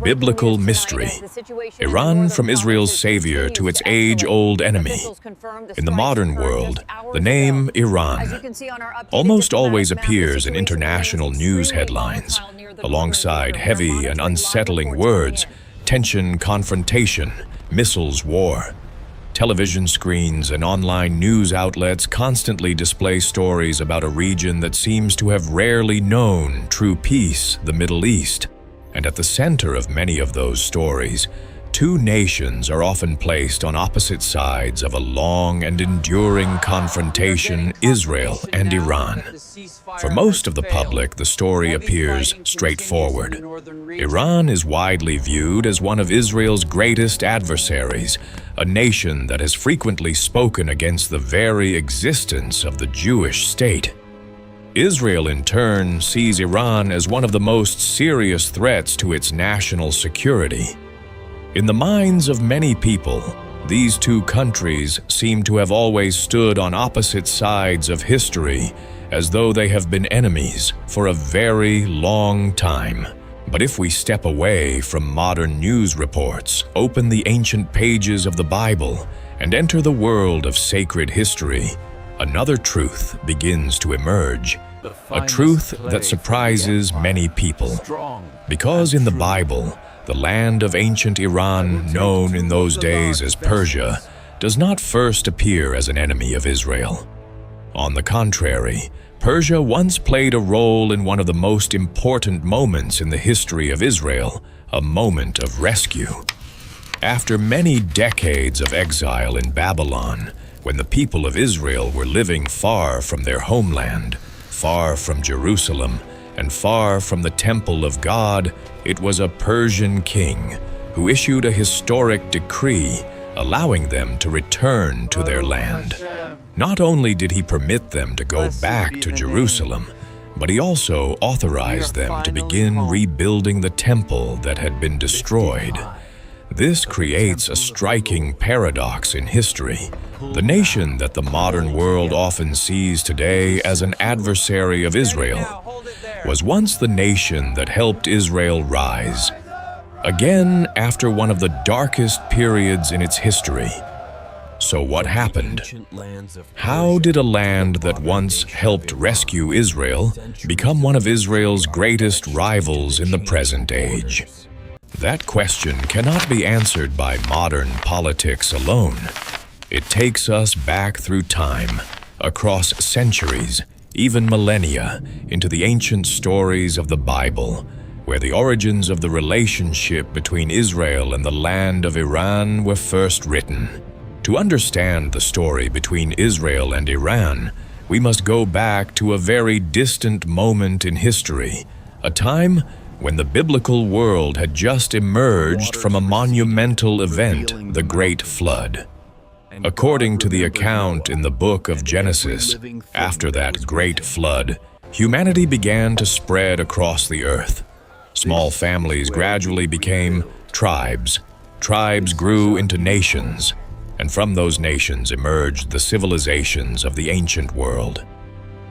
biblical mystery. Iran, from Israel's savior to its age-old enemy. In the modern world, the name Iran almost always appears in international news headlines, alongside heavy and unsettling words: tension, confrontation, missiles, war. Television screens and online news outlets constantly display stories about a region that seems to have rarely known true peace, the Middle East. And at the center of many of those stories, two nations are often placed on opposite sides of a long and enduring confrontation: Israel and Iran. For most of the public, the story appears straightforward. Iran is widely viewed as one of Israel's greatest adversaries, a nation that has frequently spoken against the very existence of the Jewish state. Israel, in turn, sees Iran as one of the most serious threats to its national security. In the minds of many people, these two countries seem to have always stood on opposite sides of history, as though they have been enemies for a very long time. But if we step away from modern news reports, open the ancient pages of the Bible, and enter the world of sacred history, another truth begins to emerge, a truth that surprises many people. Because in the Bible, the land of ancient Iran, known in those days as Persia, does not first appear as an enemy of Israel. On the contrary, Persia once played a role in one of the most important moments in the history of Israel, a moment of rescue. After many decades of exile in Babylon, when the people of Israel were living far from their homeland, far from Jerusalem, and far from the temple of God, it was a Persian king who issued a historic decree allowing them to return to their land. Not only did he permit them to go back to Jerusalem, but he also authorized them to begin rebuilding the temple that had been destroyed. This creates a striking paradox in history. The nation that the modern world often sees today as an adversary of Israel was once the nation that helped Israel rise. Again, after one of the darkest periods in its history. So what happened? How did a land that once helped rescue Israel become one of Israel's greatest rivals in the present age? That question cannot be answered by modern politics alone. It takes us back through time, across centuries, even millennia, into the ancient stories of the Bible, where the origins of the relationship between Israel and the land of Iran were first written. To understand the story between Israel and Iran, we must go back to a very distant moment in history, a time when the biblical world had just emerged from a monumental event, the Great Flood. According to the account in the book of Genesis, after that great flood, humanity began to spread across the earth. Small families gradually became tribes. Tribes grew into nations, and from those nations emerged the civilizations of the ancient world.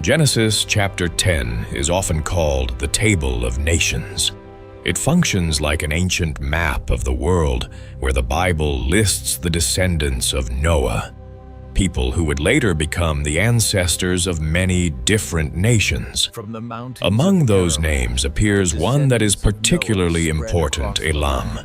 Genesis chapter 10 is often called the Table of Nations. It functions like an ancient map of the world where the Bible lists the descendants of Noah, people who would later become the ancestors of many different nations. Among those names appears one that is particularly important, Elam.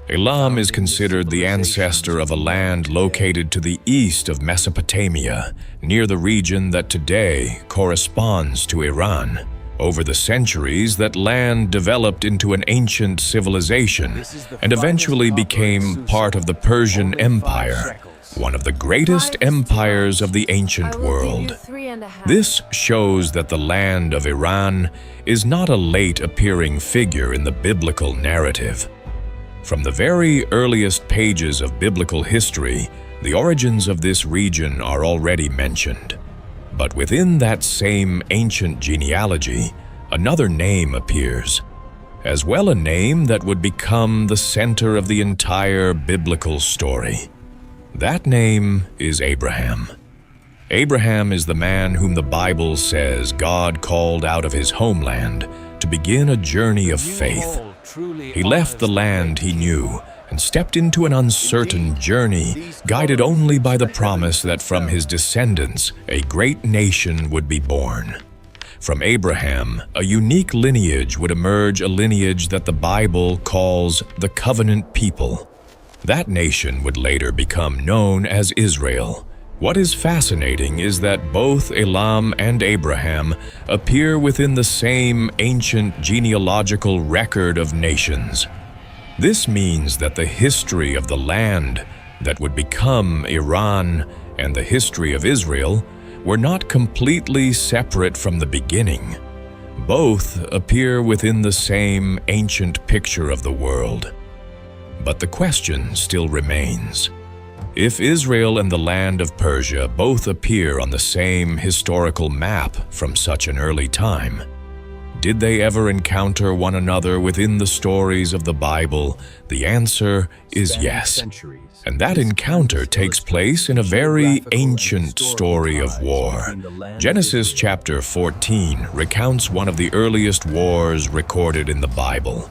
Elam is considered the ancestor of a land located to the east of Mesopotamia, near the region that today corresponds to Iran. Over the centuries, that land developed into an ancient civilization and eventually became part of the Persian Empire, one of the greatest empires of the ancient world. This shows that the land of Iran is not a late-appearing figure in the biblical narrative. From the very earliest pages of biblical history, the origins of this region are already mentioned. But within that same ancient genealogy, another name appears, as well a name that would become the center of the entire biblical story. That name is Abraham. Abraham is the man whom the Bible says God called out of his homeland to begin a journey of faith, He left the land he knew and stepped into an uncertain journey, guided only by the promise that from his descendants a great nation would be born. From Abraham, a unique lineage would emerge, a lineage that the Bible calls the covenant people. That nation would later become known as Israel. What is fascinating is that both Elam and Abraham appear within the same ancient genealogical record of nations. This means that the history of the land that would become Iran and the history of Israel were not completely separate from the beginning. Both appear within the same ancient picture of the world. But the question still remains. If Israel and the land of Persia both appear on the same historical map from such an early time, did they ever encounter one another within the stories of the Bible? The answer is yes. And that encounter takes place in a very ancient story of war. Genesis chapter 14 recounts one of the earliest wars recorded in the Bible.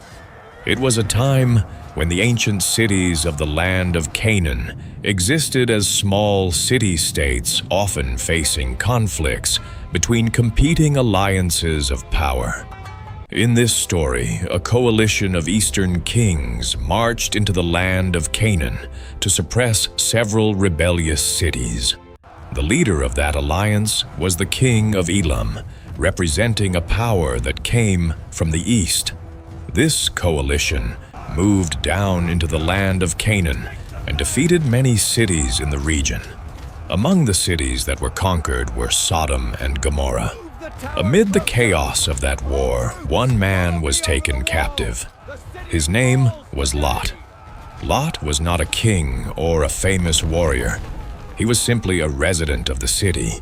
It was a time when the ancient cities of the land of Canaan existed as small city-states, often facing conflicts between competing alliances of power. In this story, a coalition of eastern kings marched into the land of Canaan to suppress several rebellious cities. The leader of that alliance was the king of Elam, representing a power that came from the east. This coalition moved down into the land of Canaan and defeated many cities in the region. Among the cities that were conquered were Sodom and Gomorrah. Amid the chaos of that war, one man was taken captive. His name was Lot. Lot was not a king or a famous warrior. He was simply a resident of the city.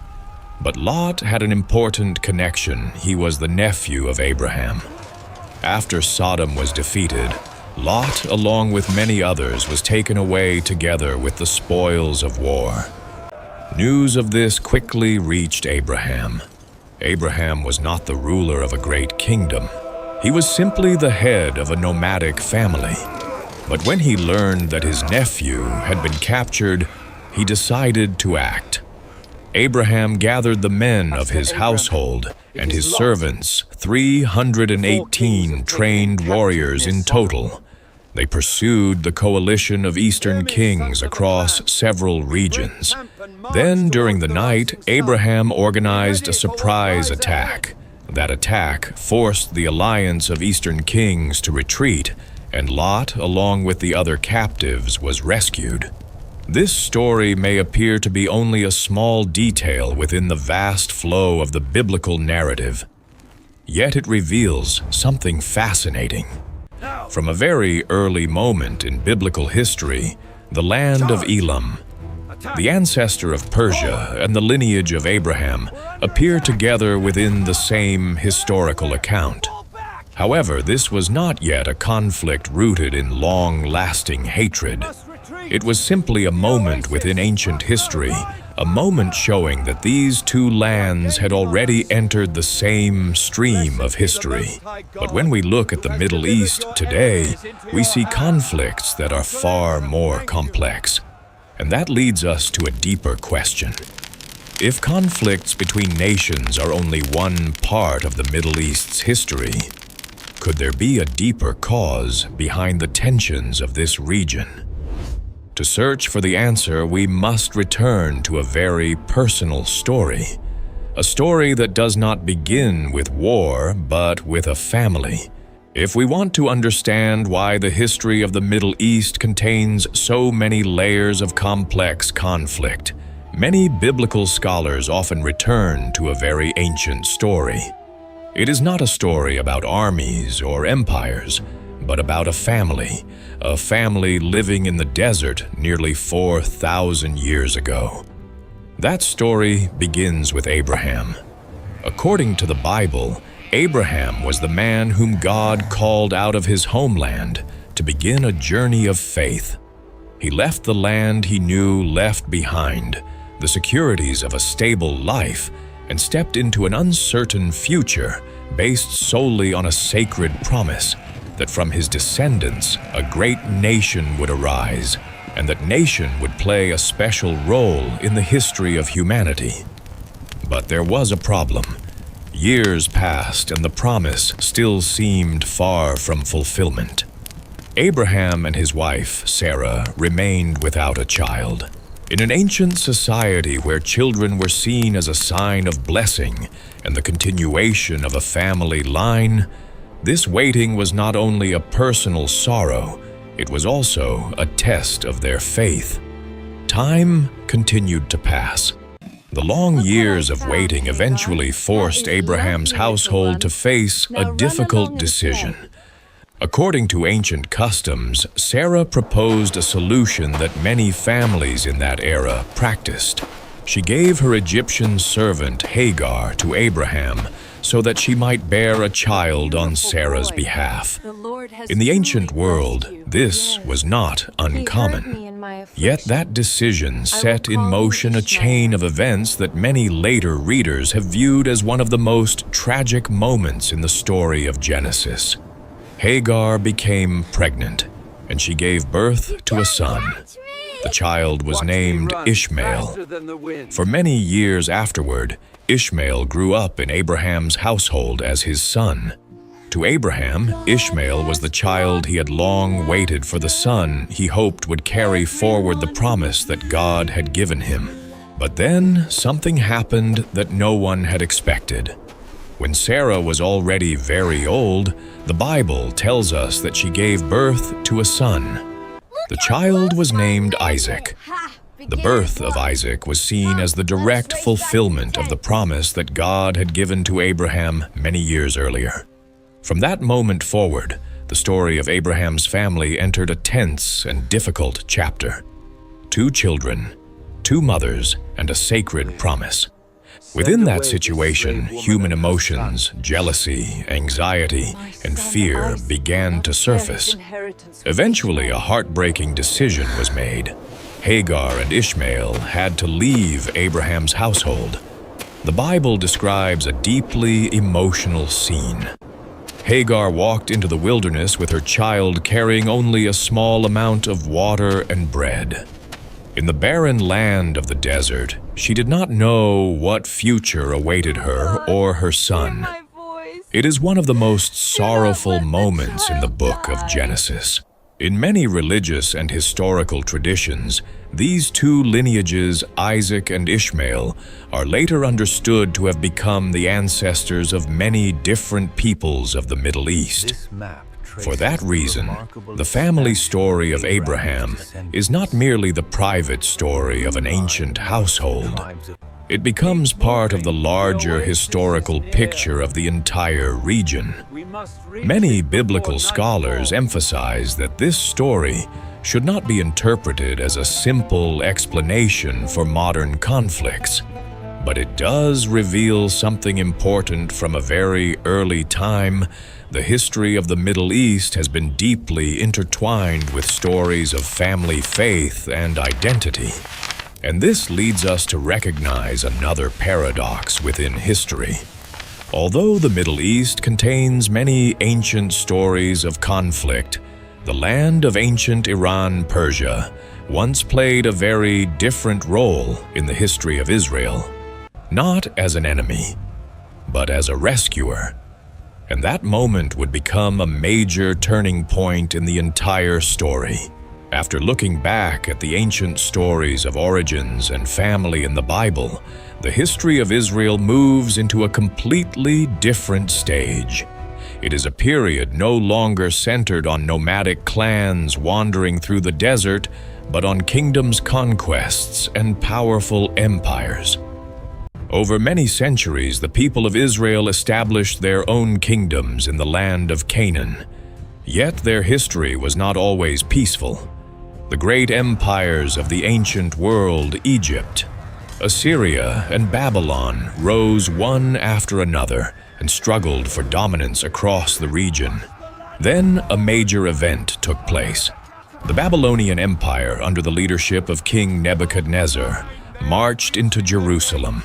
But Lot had an important connection. He was the nephew of Abraham. After Sodom was defeated, Lot, along with many others, was taken away together with the spoils of war. News of this quickly reached Abraham. Abraham was not the ruler of a great kingdom. He was simply the head of a nomadic family. But when he learned that his nephew had been captured, he decided to act. Abraham gathered the men of his household and his servants, 318 trained warriors in total. They pursued the coalition of eastern kings across several regions. Then, during the night, Abraham organized a surprise attack. That attack forced the alliance of eastern kings to retreat, and Lot, along with the other captives, was rescued. This story may appear to be only a small detail within the vast flow of the biblical narrative, yet it reveals something fascinating. From a very early moment in biblical history, the land of Elam, the ancestor of Persia and the lineage of Abraham, appear together within the same historical account. However, this was not yet a conflict rooted in long-lasting hatred. It was simply a moment within ancient history, a moment showing that these two lands had already entered the same stream of history. But when we look at the Middle East today, we see conflicts that are far more complex. And that leads us to a deeper question. If conflicts between nations are only one part of the Middle East's history, could there be a deeper cause behind the tensions of this region? To search for the answer, we must return to a very personal story. A story that does not begin with war, but with a family. If we want to understand why the history of the Middle East contains so many layers of complex conflict, many biblical scholars often return to a very ancient story. It is not a story about armies or empires, but about a family living in the desert nearly 4,000 years ago. That story begins with Abraham. According to the Bible, Abraham was the man whom God called out of his homeland to begin a journey of faith. He left the land he knew left behind, the securities of a stable life, and stepped into an uncertain future based solely on a sacred promise. that from his descendants a great nation would arise, and that nation would play a special role in the history of humanity. But there was a problem. Years passed, and the promise still seemed far from fulfillment. Abraham and his wife, Sarah, remained without a child. In an ancient society where children were seen as a sign of blessing and the continuation of a family line, this waiting was not only a personal sorrow, it was also a test of their faith. Time continued to pass. The long years of waiting eventually forced Abraham's household to face a difficult decision. According to ancient customs, Sarah proposed a solution that many families in that era practiced. She gave her Egyptian servant Hagar to Abraham so that she might bear a child on Sarah's behalf. In the ancient world, this was not uncommon. Yet that decision set in motion a chain of events that many later readers have viewed as one of the most tragic moments in the story of Genesis. Hagar became pregnant, and she gave birth to a son. The child was named Ishmael. For many years afterward, Ishmael grew up in Abraham's household as his son. To Abraham, Ishmael was the child he had long waited for, the son he hoped would carry forward the promise that God had given him. But then something happened that no one had expected. When Sarah was already very old, the Bible tells us that she gave birth to a son. The child was named Isaac. The birth of Isaac was seen as the direct fulfillment of the promise that God had given to Abraham many years earlier. From that moment forward, the story of Abraham's family entered a tense and difficult chapter. 2 children, 2 mothers, and a sacred promise. Within that situation, human emotions, jealousy, anxiety, and fear began to surface. Eventually, a heartbreaking decision was made. Hagar and Ishmael had to leave Abraham's household. The Bible describes a deeply emotional scene. Hagar walked into the wilderness with her child carrying only a small amount of water and bread. In the barren land of the desert, she did not know what future awaited her or her son. It is one of the most sorrowful moments in the book of Genesis. In many religious and historical traditions, these 2 lineages, Isaac and Ishmael, are later understood to have become the ancestors of many different peoples of the Middle East. For that reason, the family story of Abraham is not merely the private story of an ancient household. It becomes part of the larger historical picture of the entire region. Many biblical scholars emphasize that this story should not be interpreted as a simple explanation for modern conflicts, but it does reveal something important from a very early time. The history of the Middle East has been deeply intertwined with stories of family faith and identity. And this leads us to recognize another paradox within history. Although the Middle East contains many ancient stories of conflict, the land of ancient Iran, Persia, once played a very different role in the history of Israel, not as an enemy, but as a rescuer. And that moment would become a major turning point in the entire story. After looking back at the ancient stories of origins and family in the Bible, the history of Israel moves into a completely different stage. It is a period no longer centered on nomadic clans wandering through the desert, but on kingdoms' conquests and powerful empires. Over many centuries, the people of Israel established their own kingdoms in the land of Canaan. Yet their history was not always peaceful. The great empires of the ancient world, Egypt, Assyria, and Babylon, rose one after another and struggled for dominance across the region. Then a major event took place. The Babylonian Empire, under the leadership of King Nebuchadnezzar, marched into Jerusalem.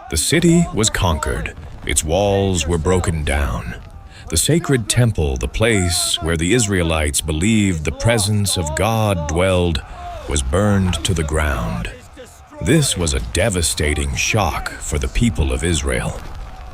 The city was conquered. Its walls were broken down. the sacred temple, the place where the Israelites believed the presence of God dwelled, was burned to the ground. This was a devastating shock for the people of Israel.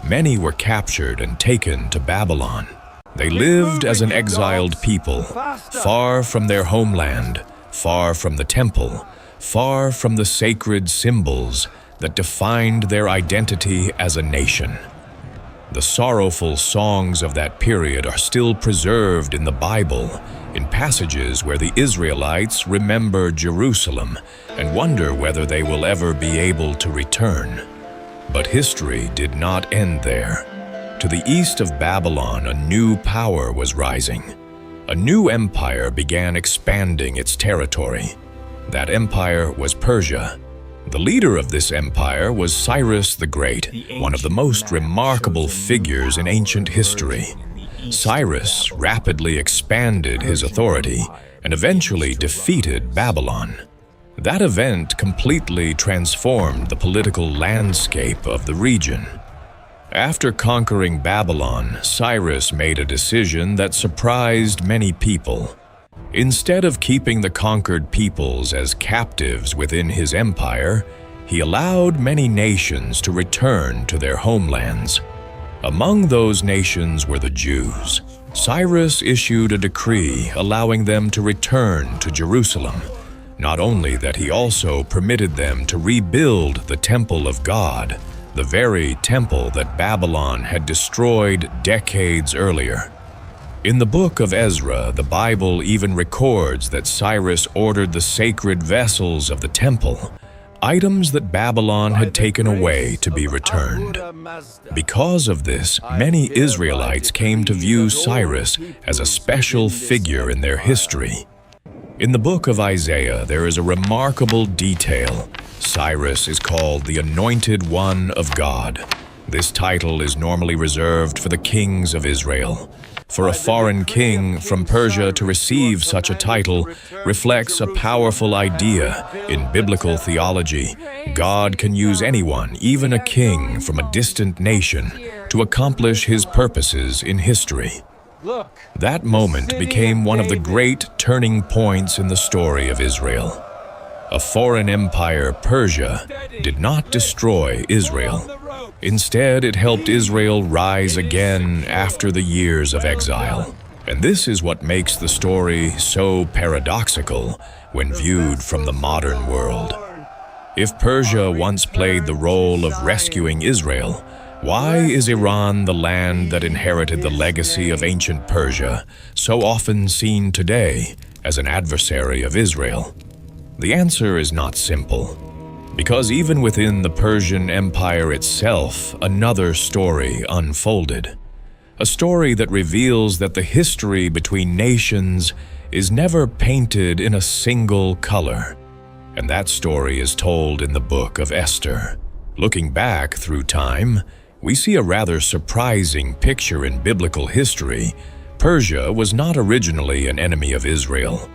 Many were captured and taken to Babylon. They lived as an exiled people, far from their homeland, far from the temple, far from the sacred symbols that defined their identity as a nation. The sorrowful songs of that period are still preserved in the Bible, in passages where the Israelites remember Jerusalem and wonder whether they will ever be able to return. But history did not end there. To the east of Babylon, a new power was rising. A new empire began expanding its territory. That empire was Persia. The leader of this empire was Cyrus the Great, one of the most remarkable figures in ancient history. Cyrus rapidly expanded his authority and eventually defeated Babylon. That event completely transformed the political landscape of the region. After conquering Babylon, Cyrus made a decision that surprised many people. Instead of keeping the conquered peoples as captives within his empire, he allowed many nations to return to their homelands. Among those nations were the Jews. Cyrus issued a decree allowing them to return to Jerusalem. Not only that, he also permitted them to rebuild the temple of God, the very temple that Babylon had destroyed decades earlier. In the book of Ezra, the Bible even records that Cyrus ordered the sacred vessels of the temple, items that Babylon had taken away, to be returned. Because of this, many Israelites came to view Cyrus as a special figure in their history. In the book of Isaiah, there is a remarkable detail. Cyrus is called the Anointed One of God. This title is normally reserved for the kings of Israel. For a foreign king from Persia to receive such a title reflects a powerful idea. In biblical theology, God can use anyone, even a king from a distant nation, to accomplish his purposes in history. That moment became one of the great turning points in the story of Israel. A foreign empire, Persia, did not destroy Israel. Instead, it helped Israel rise again after the years of exile. And this is what makes the story so paradoxical when viewed from the modern world. If Persia once played the role of rescuing Israel, why is Iran, the land that inherited the legacy of ancient Persia, so often seen today as an adversary of Israel? The answer is not simple. Because even within the Persian Empire itself, another story unfolded. A story that reveals that the history between nations is never painted in a single color. And that story is told in the book of Esther. Looking back through time, we see a rather surprising picture in biblical history. Persia was not originally an enemy of Israel.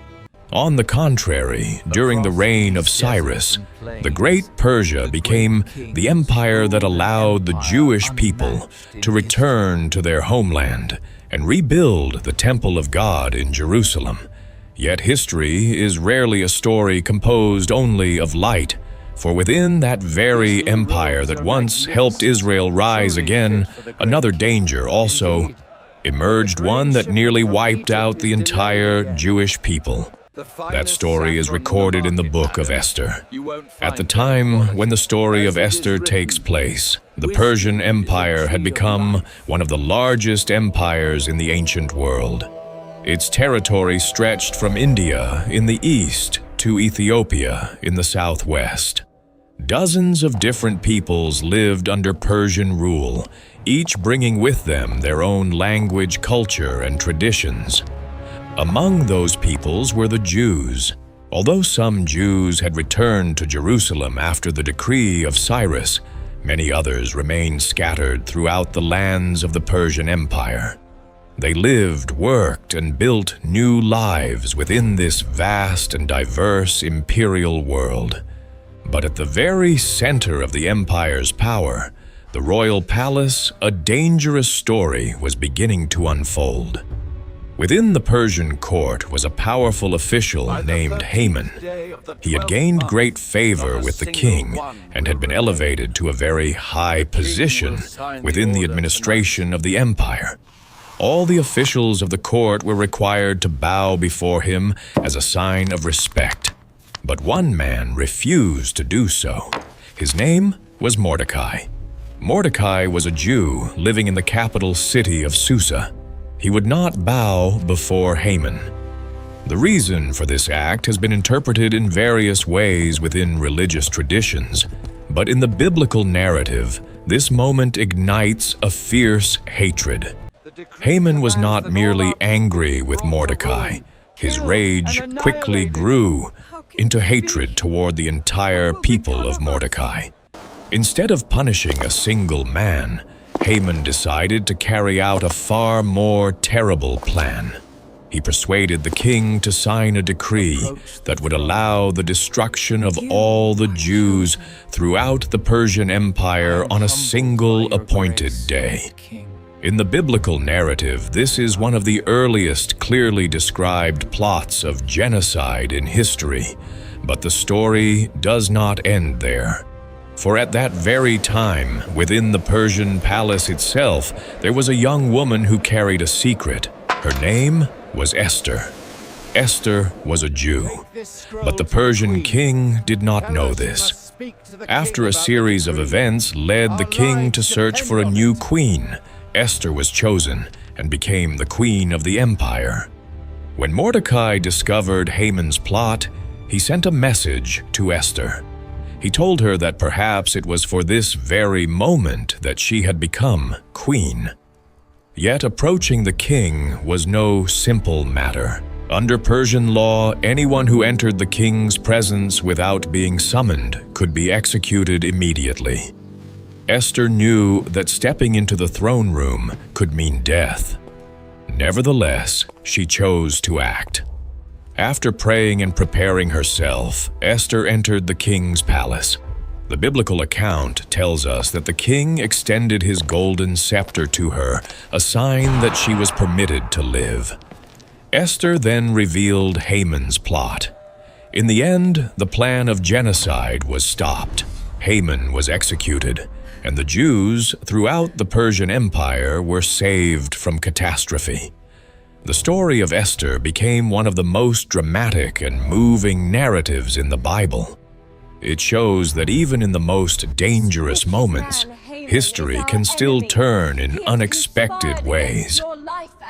On the contrary, during the reign of Cyrus, the Great, Persia became the empire that allowed the Jewish people to return to their homeland and rebuild the temple of God in Jerusalem. Yet history is rarely a story composed only of light, for within that very empire that once helped Israel rise again, another danger also emerged, one that nearly wiped out the entire Jewish people. That story is recorded in the book of Esther. At the time when the story of Esther takes place, the Persian Empire had become one of the largest empires in the ancient world. Its territory stretched from India in the east to Ethiopia in the southwest. Dozens of different peoples lived under Persian rule, each bringing with them their own language, culture, and traditions. Among those peoples were the Jews. Although some Jews had returned to Jerusalem after the decree of Cyrus, many others remained scattered throughout the lands of the Persian Empire. They lived, worked, and built new lives within this vast and diverse imperial world. But at the very center of the empire's power, the royal palace, a dangerous story was beginning to unfold. Within the Persian court was a powerful official named Haman. He had gained great favor with the king and had been elevated to a very high position within the administration of the empire. All the officials of the court were required to bow before him as a sign of respect. But one man refused to do so. His name was Mordecai. Mordecai was a Jew living in the capital city of Susa. He would not bow before Haman. The reason for this act has been interpreted in various ways within religious traditions, but in the biblical narrative, this moment ignites a fierce hatred. Haman was not merely angry with Mordecai. His rage quickly grew into hatred toward the entire people of Mordecai. Instead of punishing a single man, Haman decided to carry out a far more terrible plan. He persuaded the king to sign a decree that would allow the destruction of all the Jews throughout the Persian Empire on a single appointed day. In the biblical narrative, this is one of the earliest clearly described plots of genocide in history, but the story does not end there. For at that very time, within the Persian palace itself, there was a young woman who carried a secret. Her name was Esther. Esther was a Jew, but the Persian king did not know this. After a series of events led the king to search for a new queen, Esther was chosen and became the queen of the empire. When Mordecai discovered Haman's plot, he sent a message to Esther. He told her that perhaps it was for this very moment that she had become queen. Yet approaching the king was no simple matter. Under Persian law, anyone who entered the king's presence without being summoned could be executed immediately. Esther knew that stepping into the throne room could mean death. Nevertheless, she chose to act. After praying and preparing herself, Esther entered the king's palace. The biblical account tells us that the king extended his golden scepter to her, a sign that she was permitted to live. Esther then revealed Haman's plot. In the end, the plan of genocide was stopped. Haman was executed, and the Jews throughout the Persian Empire were saved from catastrophe. The story of Esther became one of the most dramatic and moving narratives in the Bible. It shows that even in the most dangerous moments, history can still turn in unexpected ways.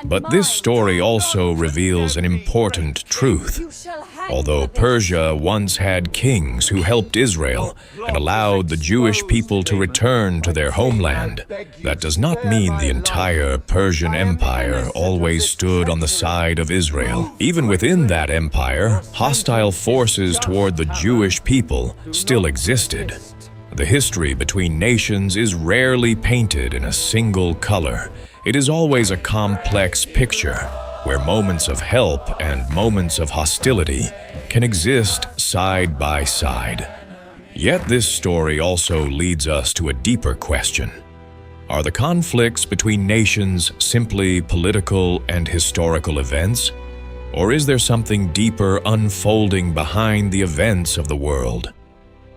But this story also reveals an important truth. Although Persia once had kings who helped Israel and allowed the Jewish people to return to their homeland, that does not mean the entire Persian Empire always stood on the side of Israel. Even within that empire, hostile forces toward the Jewish people still existed. The history between nations is rarely painted in a single color. It is always a complex picture, where moments of help and moments of hostility can exist side by side. Yet this story also leads us to a deeper question. Are the conflicts between nations simply political and historical events? Or is there something deeper unfolding behind the events of the world?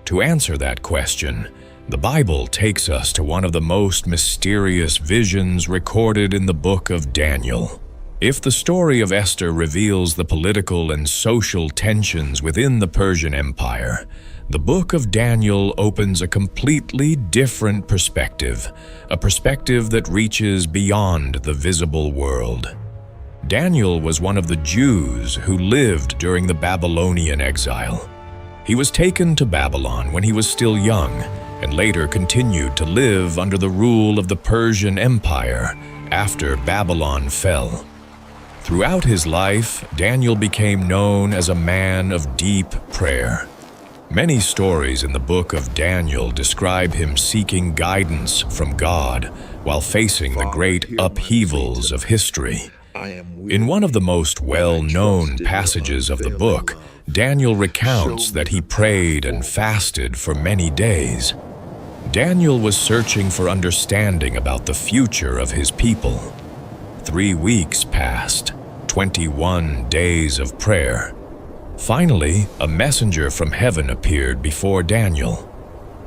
To answer that question, the Bible takes us to one of the most mysterious visions recorded in the book of Daniel. If the story of Esther reveals the political and social tensions within the Persian Empire, the book of Daniel opens a completely different perspective, a perspective that reaches beyond the visible world. Daniel was one of the Jews who lived during the Babylonian exile. He was taken to Babylon when he was still young, and later continued to live under the rule of the Persian Empire after Babylon fell. Throughout his life, Daniel became known as a man of deep prayer. Many stories in the book of Daniel describe him seeking guidance from God while facing the great upheavals of history. In one of the most well-known passages of the book, Daniel recounts that he prayed and fasted for many days. Daniel was searching for understanding about the future of his people. 3 weeks passed, 21 days of prayer. Finally, a messenger from heaven appeared before Daniel.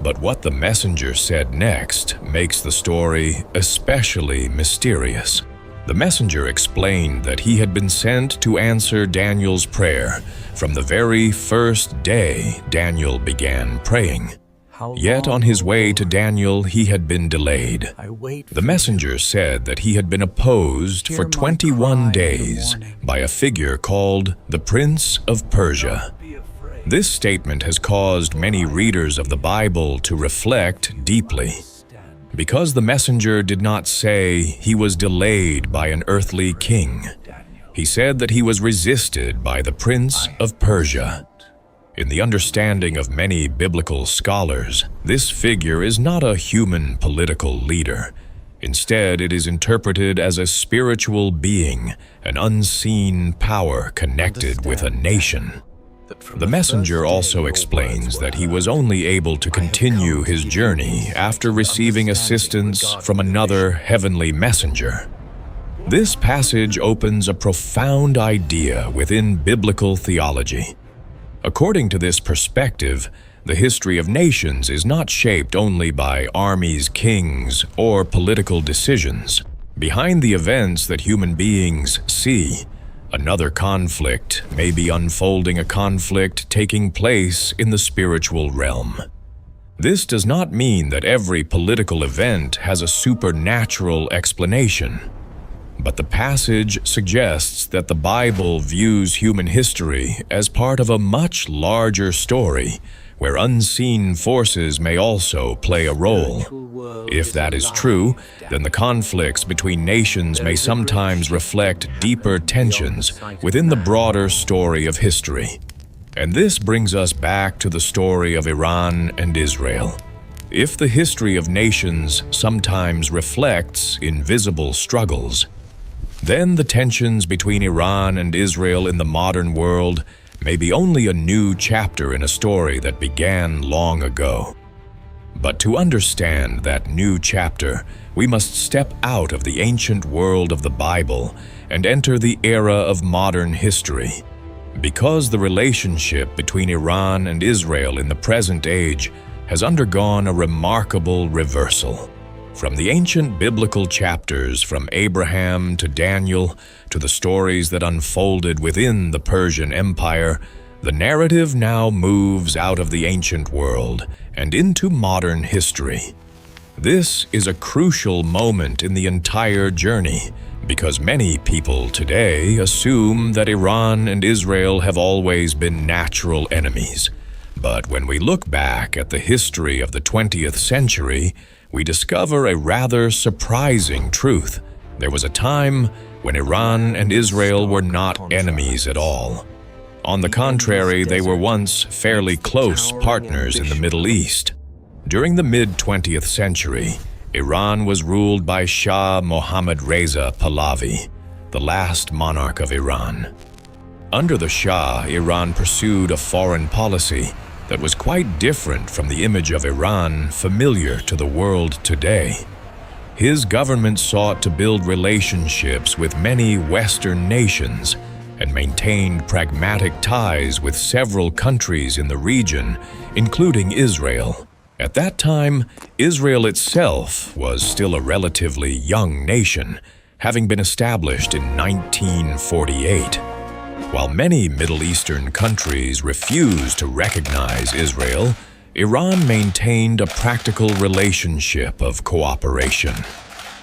But what the messenger said next makes the story especially mysterious. The messenger explained that he had been sent to answer Daniel's prayer from the very first day Daniel began praying. Yet on his way to Daniel, he had been delayed. The messenger said that he had been opposed for 21 days by a figure called the Prince of Persia. This statement has caused many readers of the Bible to reflect deeply. Because the messenger did not say he was delayed by an earthly king, he said that he was resisted by the Prince of Persia. In the understanding of many biblical scholars, this figure is not a human political leader. Instead, it is interpreted as a spiritual being, an unseen power connected with a nation. The messenger also explains that he was only able to continue his journey after receiving assistance from another heavenly messenger. This passage opens a profound idea within biblical theology. According to this perspective, the history of nations is not shaped only by armies, kings, or political decisions. Behind the events that human beings see, another conflict may be unfolding, a conflict taking place in the spiritual realm. This does not mean that every political event has a supernatural explanation. But the passage suggests that the Bible views human history as part of a much larger story, where unseen forces may also play a role. If that is true, then the conflicts between nations may sometimes reflect deeper tensions within the broader story of history. And this brings us back to the story of Iran and Israel. If the history of nations sometimes reflects invisible struggles, then the tensions between Iran and Israel in the modern world may be only a new chapter in a story that began long ago. But to understand that new chapter, we must step out of the ancient world of the Bible and enter the era of modern history. Because the relationship between Iran and Israel in the present age has undergone a remarkable reversal. From the ancient biblical chapters from Abraham to Daniel to the stories that unfolded within the Persian Empire, the narrative now moves out of the ancient world and into modern history. This is a crucial moment in the entire journey because many people today assume that Iran and Israel have always been natural enemies. But when we look back at the history of the 20th century, we discover a rather surprising truth. There was a time when Iran and Israel were not enemies at all. On the contrary, they were once fairly close partners in the Middle East. During the mid-20th century, Iran was ruled by Shah Mohammad Reza Pahlavi, the last monarch of Iran. Under the Shah, Iran pursued a foreign policy that was quite different from the image of Iran familiar to the world today. His government sought to build relationships with many Western nations and maintained pragmatic ties with several countries in the region, including Israel. At that time, Israel itself was still a relatively young nation, having been established in 1948. While many Middle Eastern countries refused to recognize Israel, Iran maintained a practical relationship of cooperation.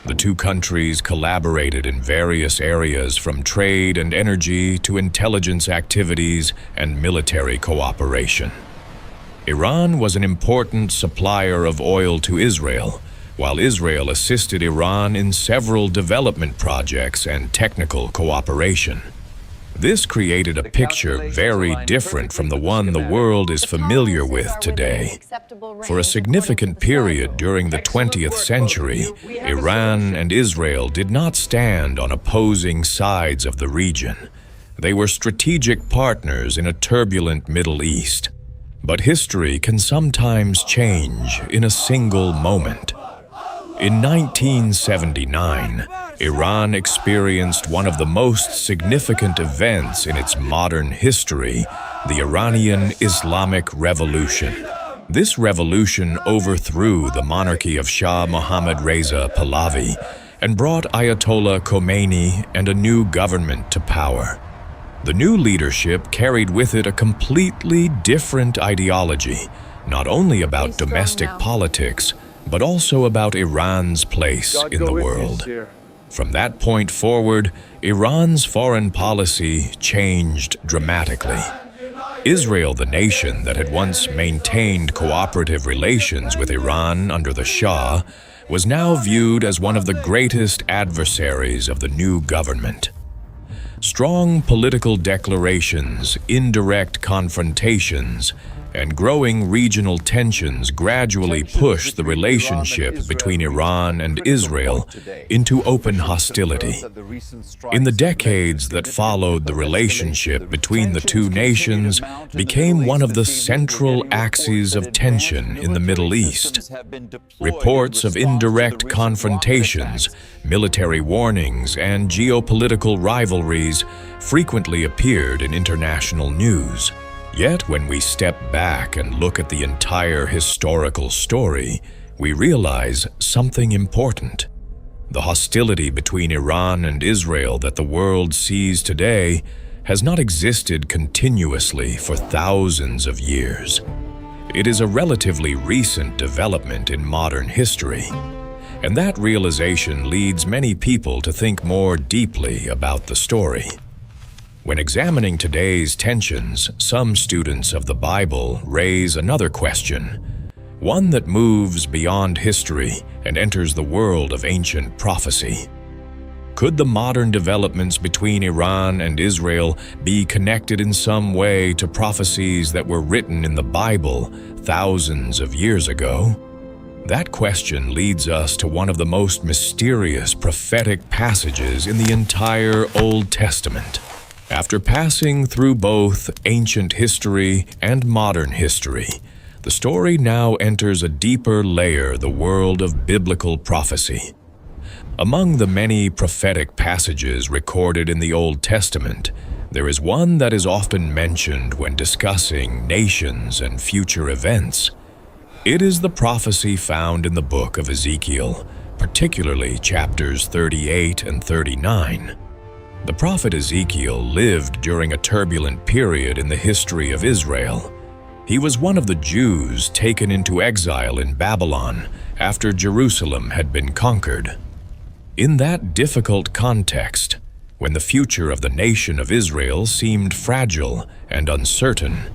The two countries collaborated in various areas from trade and energy to intelligence activities and military cooperation. Iran was an important supplier of oil to Israel, while Israel assisted Iran in several development projects and technical cooperation. This created a picture very different from the one the world is familiar with today. For a significant period during the 20th century, Iran and Israel did not stand on opposing sides of the region. They were strategic partners in a turbulent Middle East. But history can sometimes change in a single moment. In 1979, Iran experienced one of the most significant events in its modern history, the Iranian Islamic Revolution. This revolution overthrew the monarchy of Shah Mohammad Reza Pahlavi and brought Ayatollah Khomeini and a new government to power. The new leadership carried with it a completely different ideology, not only about domestic politics, but also about Iran's place in the world. From that point forward, Iran's foreign policy changed dramatically. Israel, the nation that had once maintained cooperative relations with Iran under the Shah, was now viewed as one of the greatest adversaries of the new government. Strong political declarations, indirect confrontations, and growing regional tensions gradually pushed the relationship between Iran and Israel into open hostility. In the decades that followed, the relationship between the two nations became one of the central axes of tension in the Middle East. Reports of indirect confrontations, military warnings, and geopolitical rivalries frequently appeared in international news. Yet, when we step back and look at the entire historical story, we realize something important. The hostility between Iran and Israel that the world sees today has not existed continuously for thousands of years. It is a relatively recent development in modern history, and that realization leads many people to think more deeply about the story. When examining today's tensions, some students of the Bible raise another question, one that moves beyond history and enters the world of ancient prophecy. Could the modern developments between Iran and Israel be connected in some way to prophecies that were written in the Bible thousands of years ago? That question leads us to one of the most mysterious prophetic passages in the entire Old Testament. After passing through both ancient history and modern history, the story now enters a deeper layer, the world of biblical prophecy. Among the many prophetic passages recorded in the Old Testament, there is one that is often mentioned when discussing nations and future events. It is the prophecy found in the book of Ezekiel, particularly chapters 38 and 39. The prophet Ezekiel lived during a turbulent period in the history of Israel. He was one of the Jews taken into exile in Babylon after Jerusalem had been conquered. In that difficult context, when the future of the nation of Israel seemed fragile and uncertain,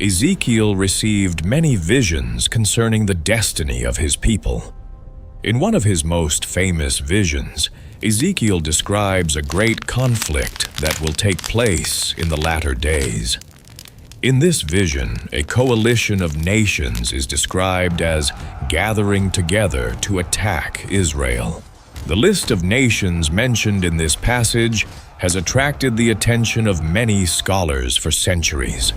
Ezekiel received many visions concerning the destiny of his people. In one of his most famous visions, Ezekiel describes a great conflict that will take place in the latter days. In this vision, a coalition of nations is described as gathering together to attack Israel. The list of nations mentioned in this passage has attracted the attention of many scholars for centuries.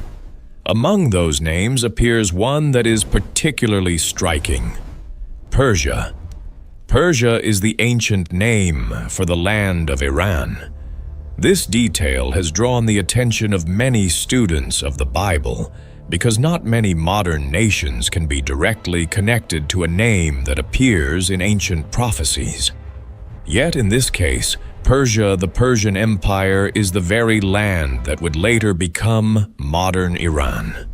Among those names appears one that is particularly striking: Persia. Persia is the ancient name for the land of Iran. This detail has drawn the attention of many students of the Bible because not many modern nations can be directly connected to a name that appears in ancient prophecies. Yet in this case, Persia, the Persian Empire, is the very land that would later become modern Iran.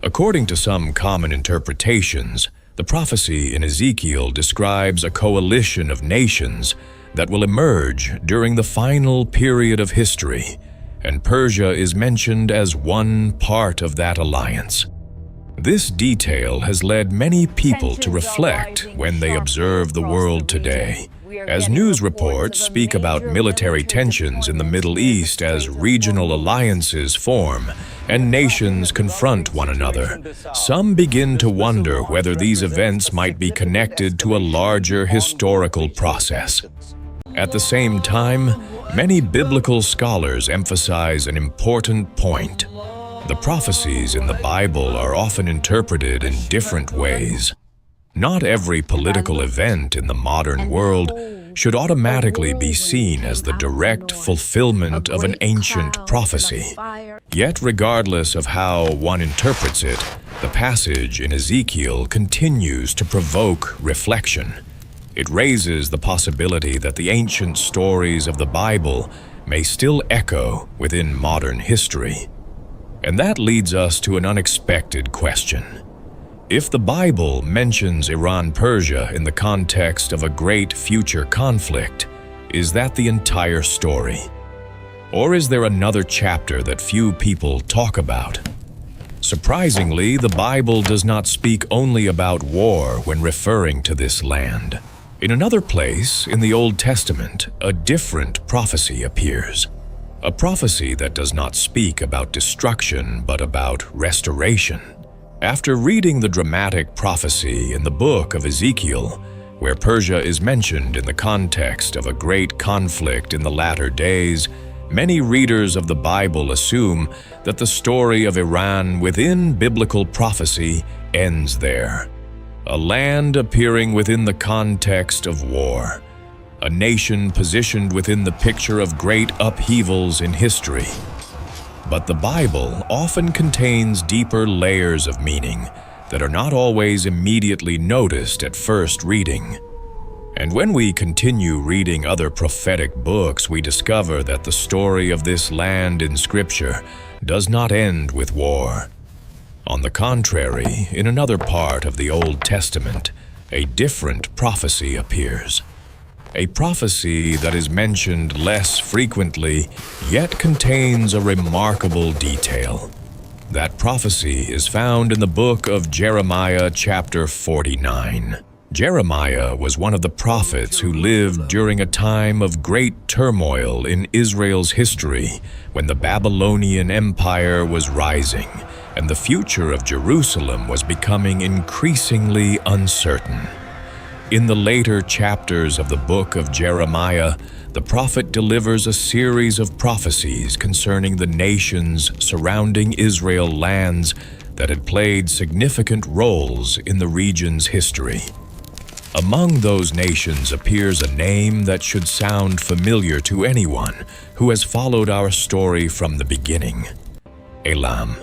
According to some common interpretations, the prophecy in Ezekiel describes a coalition of nations that will emerge during the final period of history, and Persia is mentioned as one part of that alliance. This detail has led many people to reflect when they observe the world today. As news reports speak about military tensions in the Middle East as regional alliances form and nations confront one another, some begin to wonder whether these events might be connected to a larger historical process. At the same time, many biblical scholars emphasize an important point. The prophecies in the Bible are often interpreted in different ways. Not every political event in the modern world should automatically be seen as the direct fulfillment of an ancient prophecy. Yet, regardless of how one interprets it, the passage in Ezekiel continues to provoke reflection. It raises the possibility that the ancient stories of the Bible may still echo within modern history. And that leads us to an unexpected question. If the Bible mentions Iran-Persia in the context of a great future conflict, is that the entire story? Or is there another chapter that few people talk about? Surprisingly, the Bible does not speak only about war when referring to this land. In another place, in the Old Testament, a different prophecy appears. A prophecy that does not speak about destruction, but about restoration. After reading the dramatic prophecy in the book of Ezekiel, where Persia is mentioned in the context of a great conflict in the latter days, many readers of the Bible assume that the story of Iran within biblical prophecy ends there. A land appearing within the context of war. A nation positioned within the picture of great upheavals in history. But the Bible often contains deeper layers of meaning that are not always immediately noticed at first reading. And when we continue reading other prophetic books, we discover that the story of this land in Scripture does not end with war. On the contrary, in another part of the Old Testament, a different prophecy appears. A prophecy that is mentioned less frequently, yet contains a remarkable detail. That prophecy is found in the book of Jeremiah, chapter 49. Jeremiah was one of the prophets who lived during a time of great turmoil in Israel's history, when the Babylonian Empire was rising, and the future of Jerusalem was becoming increasingly uncertain. In the later chapters of the book of Jeremiah, the prophet delivers a series of prophecies concerning the nations surrounding Israel lands that had played significant roles in the region's history. Among those nations appears a name that should sound familiar to anyone who has followed our story from the beginning: Elam.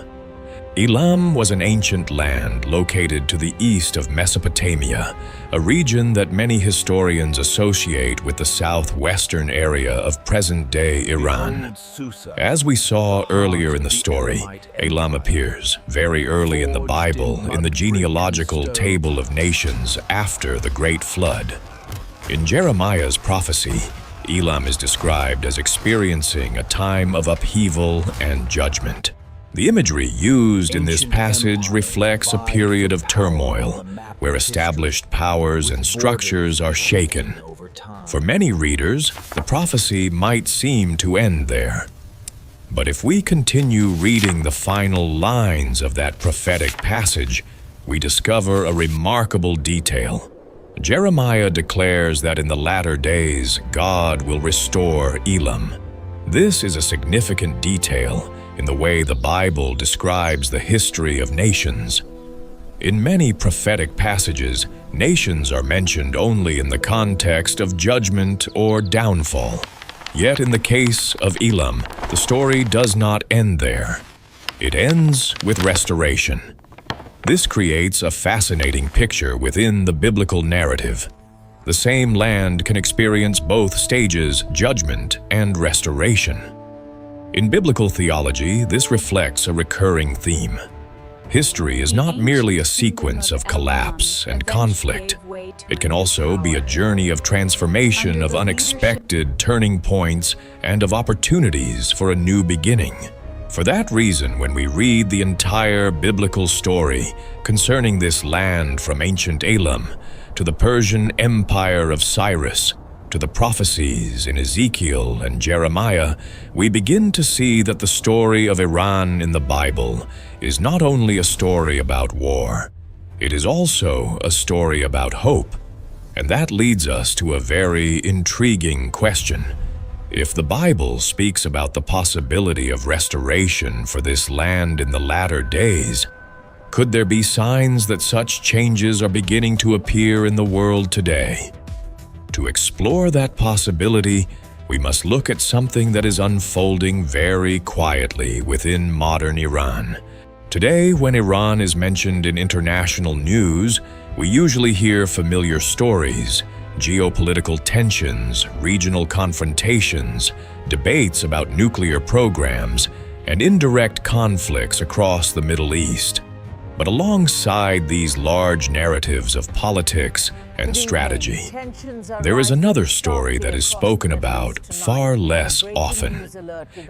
Elam was an ancient land located to the east of Mesopotamia, a region that many historians associate with the southwestern area of present-day Iran. As we saw earlier in the story, Elam appears very early in the Bible in the genealogical table of nations after the Great Flood. In Jeremiah's prophecy, Elam is described as experiencing a time of upheaval and judgment. The imagery used in this passage reflects a period of turmoil, where established powers and structures are shaken. For many readers, the prophecy might seem to end there. But if we continue reading the final lines of that prophetic passage, we discover a remarkable detail. Jeremiah declares that in the latter days, God will restore Elam. This is a significant detail in the way the Bible describes the history of nations. In many prophetic passages, nations are mentioned only in the context of judgment or downfall. Yet in the case of Elam, the story does not end there. It ends with restoration. This creates a fascinating picture within the biblical narrative. The same land can experience both stages, judgment and restoration. In biblical theology, this reflects a recurring theme. History is not merely a sequence of collapse and conflict. It can also be a journey of transformation, of unexpected turning points, and of opportunities for a new beginning. For that reason, when we read the entire biblical story concerning this land from ancient Elam to the Persian Empire of Cyrus, to the prophecies in Ezekiel and Jeremiah, we begin to see that the story of Iran in the Bible is not only a story about war, it is also a story about hope. And that leads us to a very intriguing question. If the Bible speaks about the possibility of restoration for this land in the latter days, could there be signs that such changes are beginning to appear in the world today? To explore that possibility, we must look at something that is unfolding very quietly within modern Iran. Today, when Iran is mentioned in international news, we usually hear familiar stories: geopolitical tensions, regional confrontations, debates about nuclear programs, and indirect conflicts across the Middle East. But alongside these large narratives of politics and strategy, there is another story that is spoken about far less often.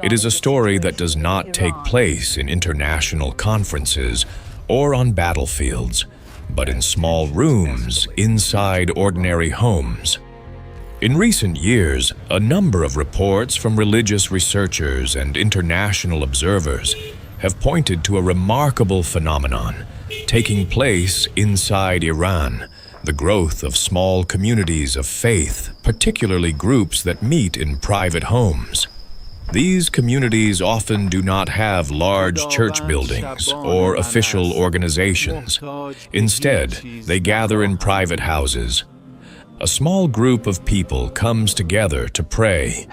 It is a story that does not take place in international conferences or on battlefields, but in small rooms inside ordinary homes. In recent years, a number of reports from religious researchers and international observers have pointed to a remarkable phenomenon taking place inside Iran: the growth of small communities of faith, particularly groups that meet in private homes. These communities often do not have large church buildings or official organizations. Instead, they gather in private houses. A small group of people comes together to pray,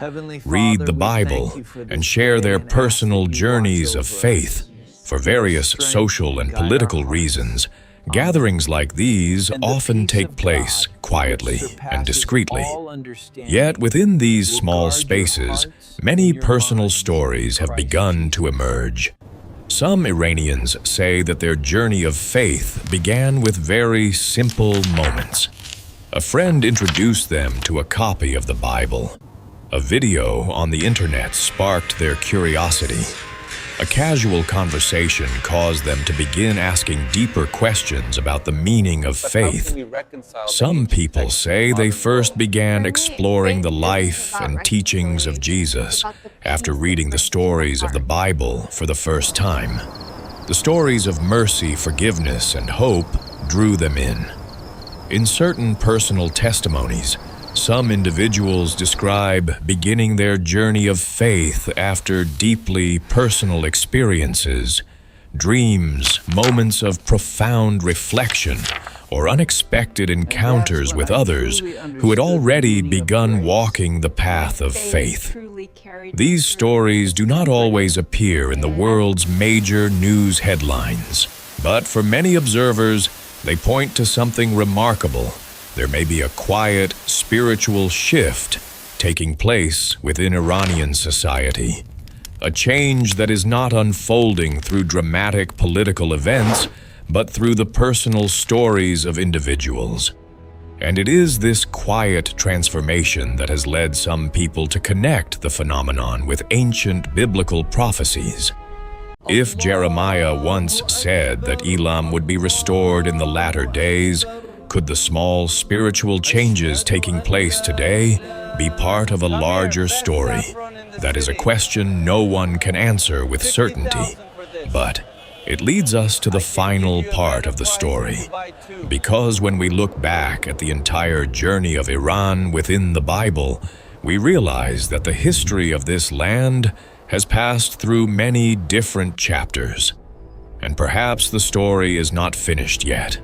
read the Bible, and share their personal journeys of faith. For various social and political reasons, gatherings like these often take place quietly and discreetly. Yet within these small spaces, many personal stories have begun to emerge. Some Iranians say that their journey of faith began with very simple moments. A friend introduced them to a copy of the Bible. A video on the internet sparked their curiosity. A casual conversation caused them to begin asking deeper questions about the meaning of faith. Some people say they first began exploring the life and teachings of Jesus after reading the stories of the Bible for the first time. The stories of mercy, forgiveness, and hope drew them in. In certain personal testimonies, some individuals describe beginning their journey of faith after deeply personal experiences, dreams, moments of profound reflection, or unexpected encounters with others who had already begun walking the path of faith. These stories do not always appear in the world's major news headlines, but for many observers, they point to something remarkable. There may be a quiet, spiritual shift taking place within Iranian society. A change that is not unfolding through dramatic political events, but through the personal stories of individuals. And it is this quiet transformation that has led some people to connect the phenomenon with ancient biblical prophecies. If Jeremiah once said that Elam would be restored in the latter days, could the small spiritual changes taking place today be part of a larger story? That is a question no one can answer with certainty, but it leads us to the final part of the story. Because when we look back at the entire journey of Iran within the Bible, we realize that the history of this land has passed through many different chapters. And perhaps the story is not finished yet.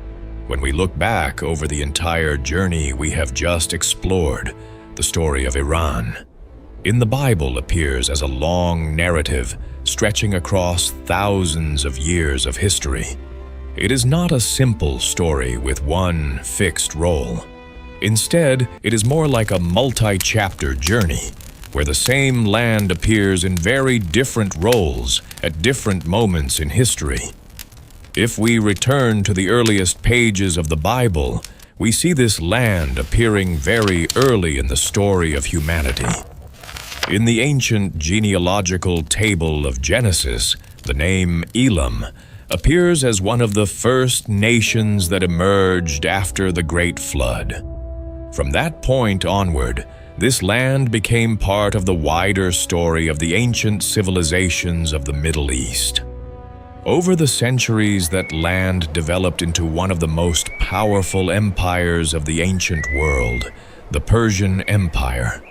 When we look back over the entire journey we have just explored, the story of Iran in the Bible appears as a long narrative stretching across thousands of years of history. It is not a simple story with one fixed role. Instead, it is more like a multi-chapter journey, where the same land appears in very different roles at different moments in history. If we return to the earliest pages of the Bible, we see this land appearing very early in the story of humanity. In the ancient genealogical table of Genesis, the name Elam appears as one of the first nations that emerged after the Great Flood. From that point onward, this land became part of the wider story of the ancient civilizations of the Middle East. Over the centuries, that land developed into one of the most powerful empires of the ancient world, the Persian Empire.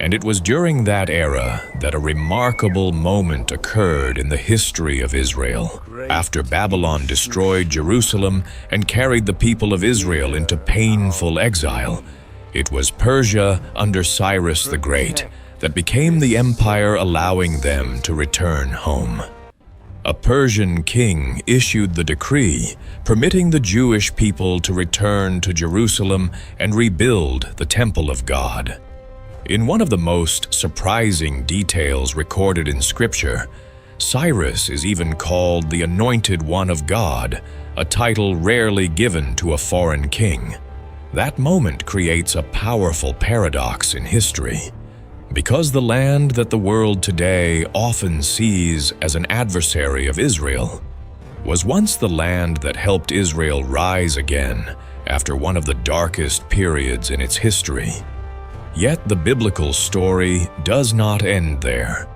And it was during that era that a remarkable moment occurred in the history of Israel. After Babylon destroyed Jerusalem and carried the people of Israel into painful exile, it was Persia under Cyrus the Great that became the empire, allowing them to return home. A Persian king issued the decree permitting the Jewish people to return to Jerusalem and rebuild the temple of God. In one of the most surprising details recorded in Scripture, Cyrus is even called the Anointed One of God, a title rarely given to a foreign king. That moment creates a powerful paradox in history. Because the land that the world today often sees as an adversary of Israel was once the land that helped Israel rise again after one of the darkest periods in its history. Yet the biblical story does not end there.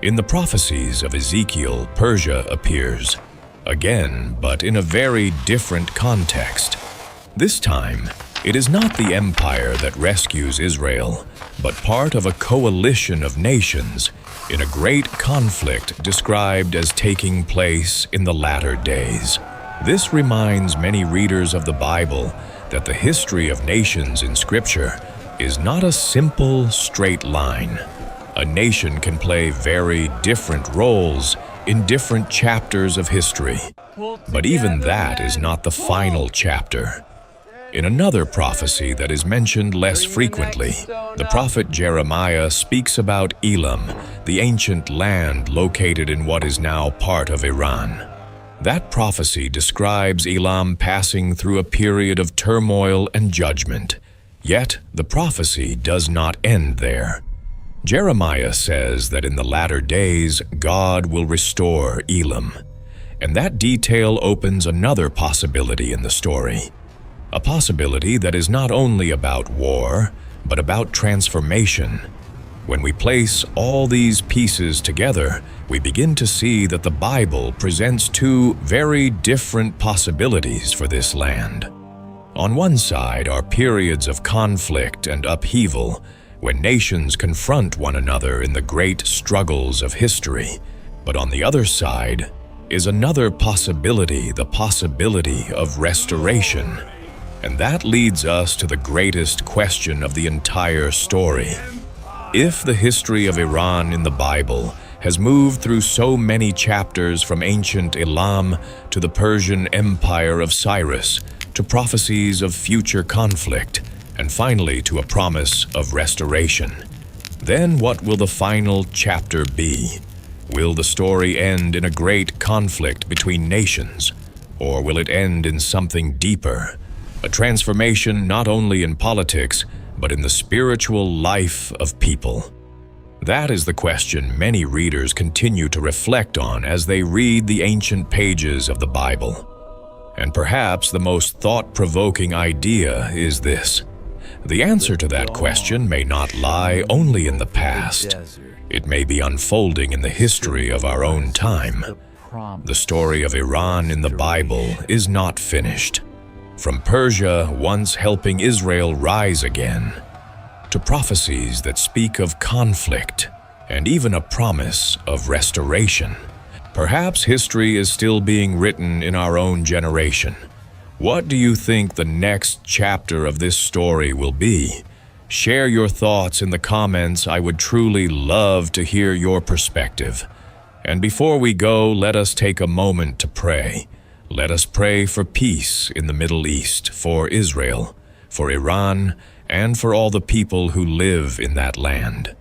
In the prophecies of Ezekiel, Persia appears again, but in a very different context. This time, it is not the empire that rescues Israel, but part of a coalition of nations in a great conflict described as taking place in the latter days. This reminds many readers of the Bible that the history of nations in Scripture is not a simple, straight line. A nation can play very different roles in different chapters of history. But even that is not the final chapter. In another prophecy that is mentioned less frequently, the prophet Jeremiah speaks about Elam, the ancient land located in what is now part of Iran. That prophecy describes Elam passing through a period of turmoil and judgment. Yet, the prophecy does not end there. Jeremiah says that in the latter days, God will restore Elam. And that detail opens another possibility in the story. A possibility that is not only about war, but about transformation. When we place all these pieces together, we begin to see that the Bible presents two very different possibilities for this land. On one side are periods of conflict and upheaval, when nations confront one another in the great struggles of history. But on the other side is another possibility, the possibility of restoration. And that leads us to the greatest question of the entire story. If the history of Iran in the Bible has moved through so many chapters from ancient Elam to the Persian Empire of Cyrus, to prophecies of future conflict, and finally to a promise of restoration, then what will the final chapter be? Will the story end in a great conflict between nations, or will it end in something deeper? A transformation not only in politics, but in the spiritual life of people. That is the question many readers continue to reflect on as they read the ancient pages of the Bible. And perhaps the most thought-provoking idea is this. The answer to that question may not lie only in the past. It may be unfolding in the history of our own time. The story of Iran in the Bible is not finished. From Persia once helping Israel rise again, to prophecies that speak of conflict and even a promise of restoration. Perhaps history is still being written in our own generation. What do you think the next chapter of this story will be? Share your thoughts in the comments. I would truly love to hear your perspective. And before we go, let us take a moment to pray. Let us pray for peace in the Middle East, for Israel, for Iran, and for all the people who live in that land.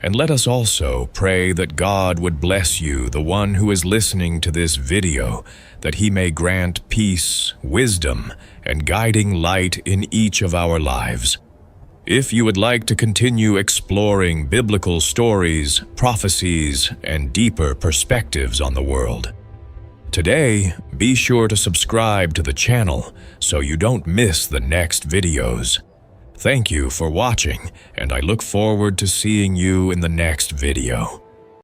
And let us also pray that God would bless you, the one who is listening to this video, that He may grant peace, wisdom, and guiding light in each of our lives. If you would like to continue exploring biblical stories, prophecies, and deeper perspectives on the world, today, be sure to subscribe to the channel so you don't miss the next videos. Thank you for watching, and I look forward to seeing you in the next video.